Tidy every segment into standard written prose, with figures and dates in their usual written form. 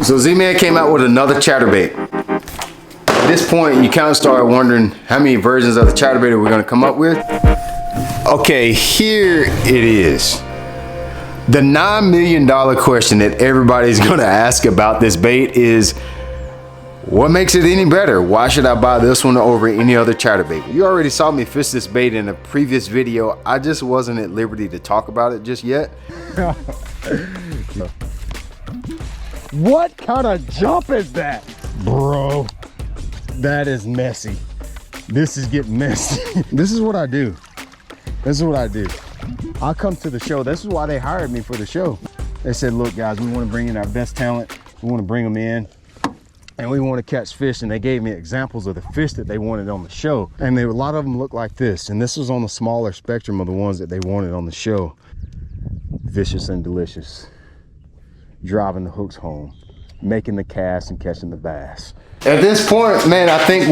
So Z-Man came out with another chatterbait. At this point, you kind of start wondering how many versions of the chatterbait are we going to come up with. Okay, here it is. The $9 million question that everybody's going to ask about this bait is, what makes it any better? Why should I buy this one over any other chatterbait? You already saw me fish this bait in a previous video. I just wasn't at liberty to talk about it just yet. What kind of jump is that? Bro, that is messy. This is getting messy. This is what I do. This is what I do. I come to the show. This is why they hired me for the show. They said, look guys, we want to bring in our best talent. We want to bring them in and we want to catch fish. And they gave me examples of the fish that they wanted on the show. And a lot of them look like this. And this was on the smaller spectrum of the ones that they wanted on the show. Vicious and delicious. Driving the hooks home, making the cast and catching the bass. At this point, man, I think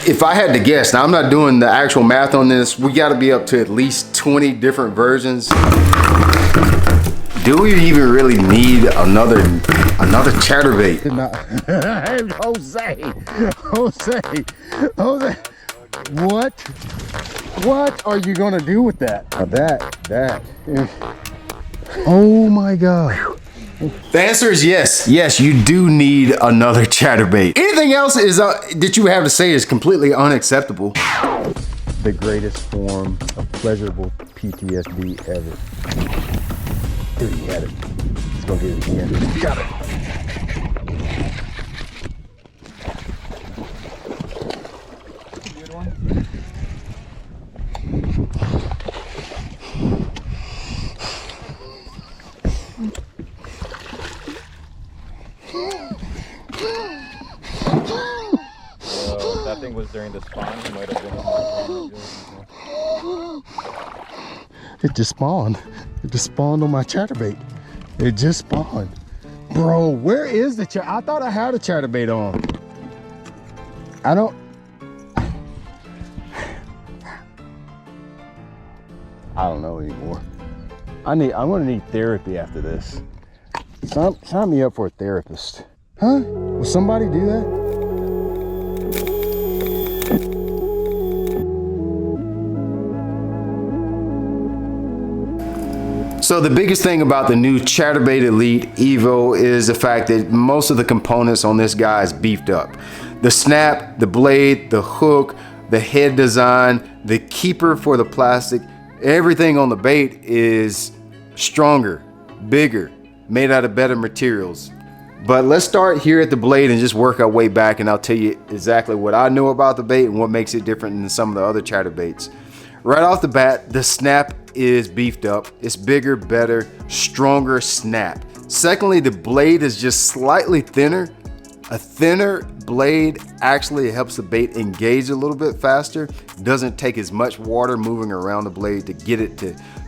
if I had to guess, now I'm not doing the actual math on this, we gotta be up to at least 20 different versions. Do we even really need another chatterbait? Jose, what are you gonna do with that? That. Oh my God. The answer is yes. Yes, you do need another chatterbait. Anything else is that you have to say is completely unacceptable. The greatest form of pleasurable PTSD ever. Dude, he had it. He's gonna get it again. Got it. Good one. That thing was during the spawn. It might have been. It just spawned. It just spawned on my chatterbait. It just spawned. Bro, where is the chat? I thought I had a chatterbait on. I don't know anymore. I'm gonna need therapy after this. Sign me up for a therapist. Huh? Will somebody do that? So the biggest thing about the new Chatterbait Elite Evo is the fact that most of the components on this guy is beefed up. The snap, the blade, the hook, the head design, the keeper for the plastic, everything on the bait is stronger, bigger, made out of better materials. But let's start here at the blade and just work our way back, and I'll tell you exactly what I know about the bait and what makes it different than some of the other chatterbaits. Right off the bat, the snap is beefed up. It's bigger, better, stronger snap. Secondly, the blade is just slightly thinner. A thinner blade actually helps the bait engage a little bit faster. Doesn't take as much water moving around the blade to get it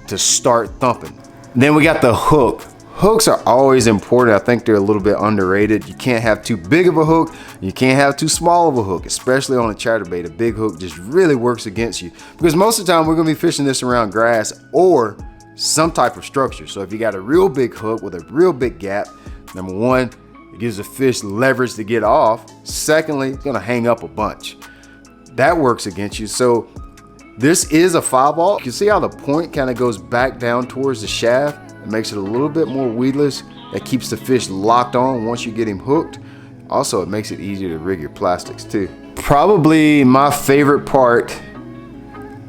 to start thumping. Then we got the hook. Hooks are always important. I think they're a little bit underrated. You can't have too big of a hook. You can't have too small of a hook, especially on a chatterbait. A big hook just really works against you because most of the time we're gonna be fishing this around grass or some type of structure. So if you got a real big hook with a real big gap, number one, it gives the fish leverage to get off. Secondly, it's gonna hang up a bunch. That works against you. So this is a 5/0. You can see how the point kind of goes back down towards the shaft. It makes it a little bit more weedless. That keeps the fish locked on once you get him hooked. Also, it makes it easier to rig your plastics too. Probably my favorite part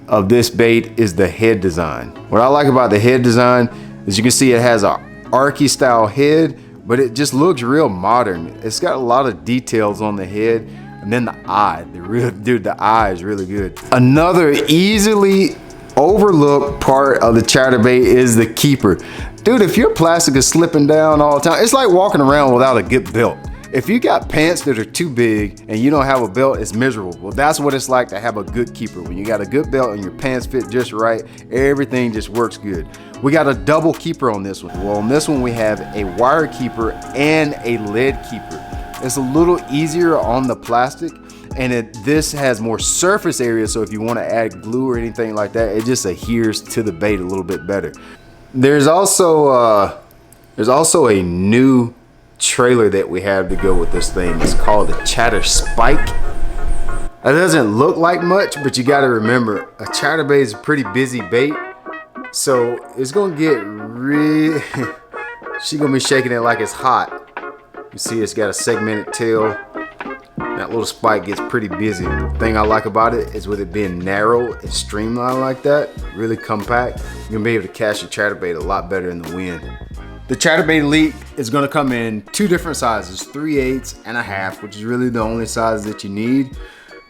of this bait is the head design. What I like about the head design is you can see it has a archy style head, but it just looks real modern. It's got a lot of details on the head. And then the eye, the eye is really good. Another easily overlooked part of the chatterbait is the keeper. Dude, if your plastic is slipping down all the time, it's like walking around without a good belt. If you got pants that are too big and you don't have a belt, it's miserable. Well, that's what it's like to have a good keeper. When you got a good belt and your pants fit just right, everything just works good. We got a double keeper on this one. Well, on this one we have a wire keeper and a lead keeper. It's a little easier on the plastic, and this has more surface area, so if you want to add glue or anything like that, it just adheres to the bait a little bit better. There's also a new trailer that we have to go with this thing. It's called a Chatterbait. It doesn't look like much, but you got to remember, a chatterbait is a pretty busy bait, so it's gonna get really. She's gonna be shaking it like it's hot. You see, it's got a segmented tail. That little spike gets pretty busy. The thing I like about it is with it being narrow and streamlined like that, really compact, you're gonna be able to catch your chatterbait a lot better in the wind. The Chatterbait Elite is gonna come in 2 different sizes, 3/8 and 1/2, which is really the only size that you need.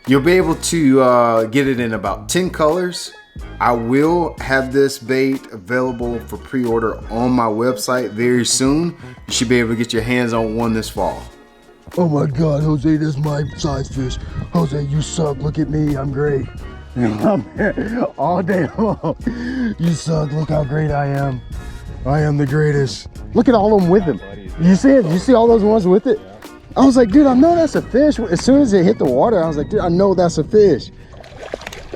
You'll be able to get it in about 10 colors. I will have this bait available for pre-order on my website very soon. You should be able to get your hands on one this fall. Oh my God, Jose, that's my size fish. Jose, you suck. Look at me, I'm great. I'm here all day long. You suck. Look how great I am. I am the greatest. Look at all of them with him. You see it? You see all those ones with it? I was like, dude, I know that's a fish. As soon as it hit the water, I was like, dude, I know that's a fish.